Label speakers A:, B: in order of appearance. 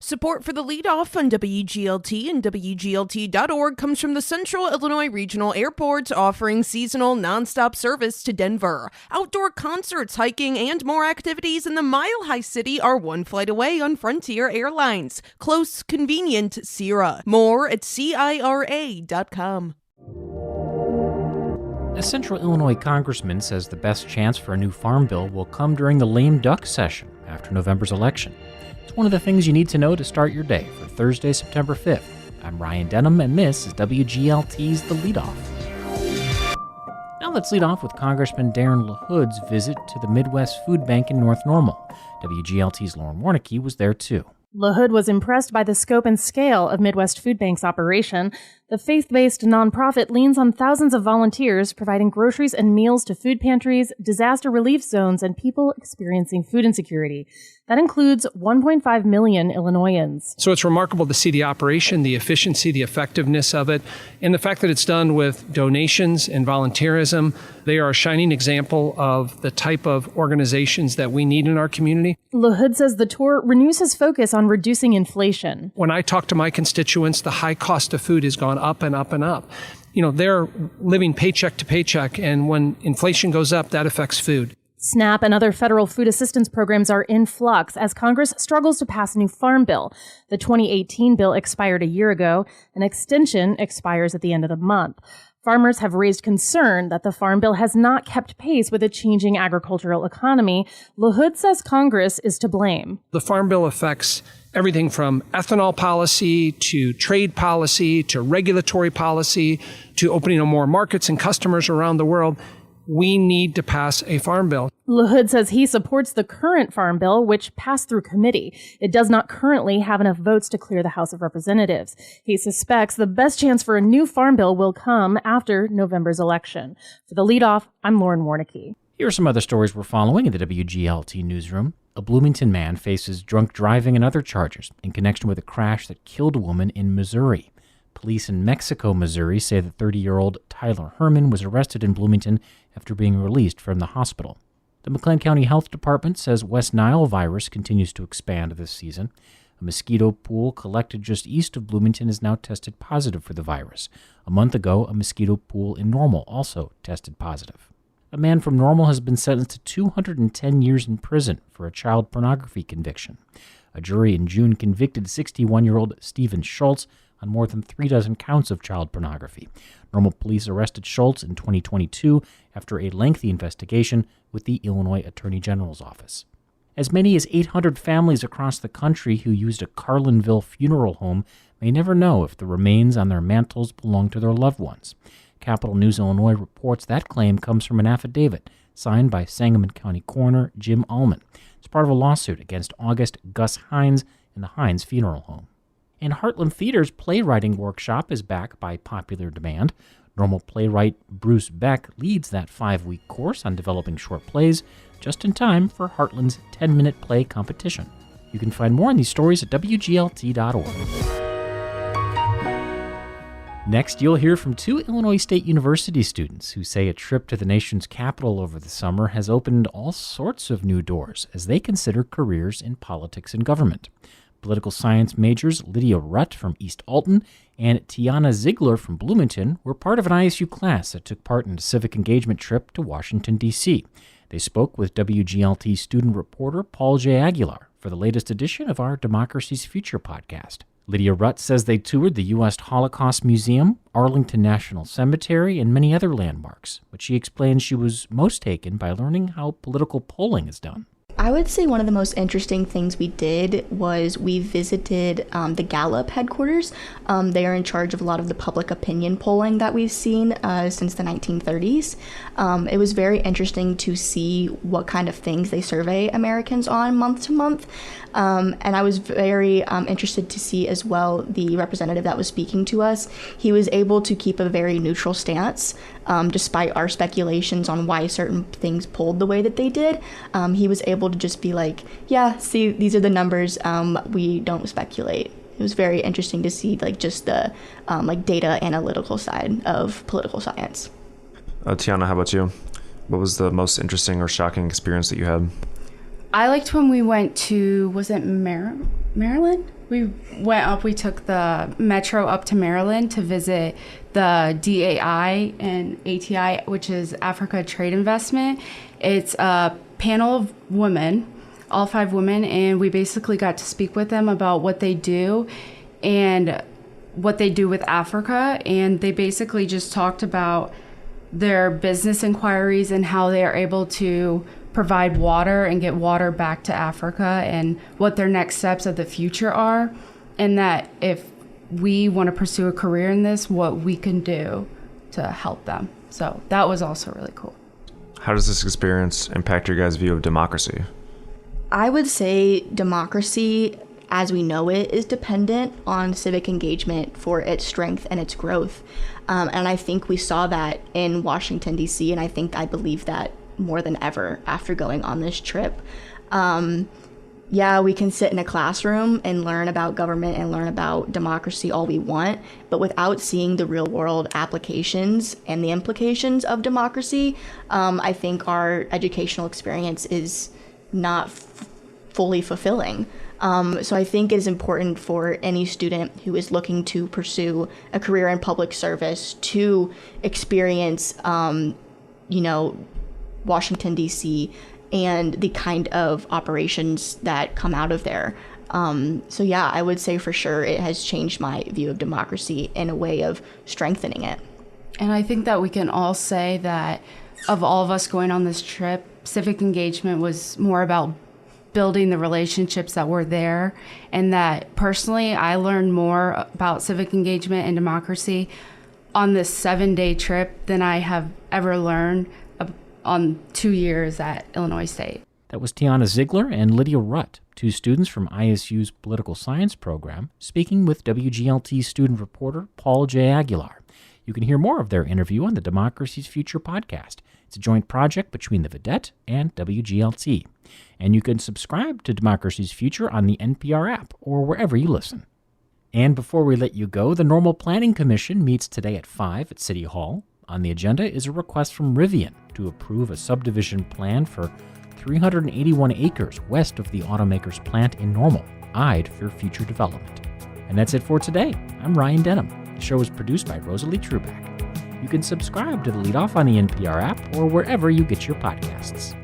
A: Support for the Leadoff on WGLT and WGLT.org comes from the Central Illinois Regional Airport, offering seasonal nonstop service to Denver. Outdoor concerts, hiking, and more activities in the Mile High City are one flight away on Frontier Airlines. Close, convenient, Sierra. More at CIRA.com.
B: A Central Illinois congressman says the best chance for a new farm bill will come during the lame duck session after November's election. It's one of the things you need to know to start your day for Thursday, September 5th. I'm Ryan Denham, and this is WGLT's The Leadoff. Now let's lead off with Congressman Darin LaHood's visit to the Midwest Food Bank in North Normal. WGLT's Lauren Warnicki was there too.
C: LaHood was impressed by the scope and scale of Midwest Food Bank's operation. The faith-based nonprofit leans on thousands of volunteers, providing groceries and meals to food pantries, disaster relief zones, and people experiencing food insecurity. That includes 1.5 million Illinoisans.
D: So it's remarkable to see the operation, the efficiency, the effectiveness of it, and the fact that it's done with donations and volunteerism. They are a shining example of the type of organizations that we need in our community.
C: LaHood says the tour renews his focus on reducing inflation.
D: When I talk to my constituents, the high cost of food has gone up and up and up. You know, they're living paycheck to paycheck, and when inflation goes up, that affects food.
C: SNAP and other federal food assistance programs are in flux as Congress struggles to pass a new farm bill. The 2018 bill expired a year ago. An extension expires at the end of the month. Farmers have raised concern that the farm bill has not kept pace with a changing agricultural economy. LaHood says Congress is to blame.
D: The farm bill affects everything from ethanol policy to trade policy to regulatory policy to opening of more markets and customers around the world. We need to pass a farm bill.
C: LaHood says he supports the current farm bill, which passed through committee. It does not currently have enough votes to clear the House of Representatives. He suspects the best chance for a new farm bill will come after November's election. For The Leadoff, I'm Lauren Warnicki.
B: Here are some other stories we're following in the WGLT newsroom. A Bloomington man faces drunk driving and other charges in connection with a crash that killed a woman in Missouri. Police in Mexico, Missouri say that 30-year-old Tyler Herman was arrested in Bloomington after being released from the hospital. The McLean County Health Department says West Nile virus continues to expand this season. A mosquito pool collected just east of Bloomington is now tested positive for the virus. A month ago, a mosquito pool in Normal also tested positive. A man from Normal has been sentenced to 210 years in prison for a child pornography conviction. A jury in June convicted 61-year-old Stephen Schultz on more than 36 counts of child pornography. Normal police arrested Schultz in 2022 after a lengthy investigation with the Illinois Attorney General's office. As many as 800 families across the country who used a Carlinville funeral home may never know if the remains on their mantles belong to their loved ones. Capital News Illinois reports that claim comes from an affidavit signed by Sangamon County Coroner Jim Allman. It's part of a lawsuit against August Gus Hines and the Hines Funeral Home. And Heartland Theater's playwriting workshop is back by popular demand. Normal playwright Bruce Beck leads that 5-week course on developing short plays, just in time for Heartland's 10-minute play competition. You can find more on these stories at WGLT.org. Next, you'll hear from 2 Illinois State University students who say a trip to the nation's capital over the summer has opened all sorts of new doors as they consider careers in politics and government. Political science majors Lydia Rutt from East Alton and Tiana Ziegler from Bloomington were part of an ISU class that took part in a civic engagement trip to Washington, D.C. They spoke with WGLT student reporter Paul J. Aguilar for the latest edition of our Democracy's Future podcast. Lydia Rutt says they toured the U.S. Holocaust Museum, Arlington National Cemetery, and many other landmarks, but she explains she was most taken by learning how political polling is done.
E: I would say one of the most interesting things we did was we visited the Gallup headquarters. They are in charge of a lot of the public opinion polling that we've seen since the 1930s. It was very interesting to see what kind of things they survey Americans on month to month. And I was very interested to see as well the representative that was speaking to us. He was able to keep a very neutral stance despite our speculations on why certain things polled the way that they did. He was able to just be like, yeah, see, these are the numbers. We don't speculate. It was very interesting to see like just the like data analytical side of political science.
F: Tiana, how about you? What was the most interesting or shocking experience that you had?
G: I liked when we went to, was it Maryland? We went up, we took the metro up to Maryland to visit the DAI and ATI, which is Africa Trade Investment. It's a panel of women, all 5 women, and we basically got to speak with them about what they do and what they do with Africa. And they basically just talked about their business inquiries and how they are able to provide water and get water back to Africa and what their next steps of the future are, and that if we want to pursue a career in this, what we can do to help them. So that was also really cool.
F: How does this experience impact your guys' view of democracy?
E: I would say democracy as we know it is dependent on civic engagement for its strength and its growth. And I think we saw that in Washington, D.C., and I believe that more than ever after going on this trip. Yeah, we can sit in a classroom and learn about government and learn about democracy all we want, but without seeing the real world applications and the implications of democracy, I think our educational experience is not fully fulfilling. So I think it is important for any student who is looking to pursue a career in public service to experience, Washington, D.C., and the kind of operations that come out of there. So yeah, I would say for sure it has changed my view of democracy in a way of strengthening it.
G: And I think that we can all say that of all of us going on this trip, civic engagement was more about building the relationships that were there, and that personally I learned more about civic engagement and democracy on this 7-day trip than I have ever learned on 2 years at Illinois State.
B: That was Tiana Ziegler and Lydia Rutt, 2 students from ISU's political science program, speaking with WGLT student reporter Paul J. Aguilar. You can hear more of their interview on the Democracy's Future podcast. It's a joint project between the Vidette and WGLT. And you can subscribe to Democracy's Future on the NPR app or wherever you listen. And before we let you go, the Normal Planning Commission meets today at 5 at City Hall. On the agenda is a request from Rivian to approve a subdivision plan for 381 acres west of the automaker's plant in Normal, eyed for future development. And that's it for today. I'm Ryan Denham. The show is produced by Rosalie Truback. You can subscribe to the Leadoff on the NPR app or wherever you get your podcasts.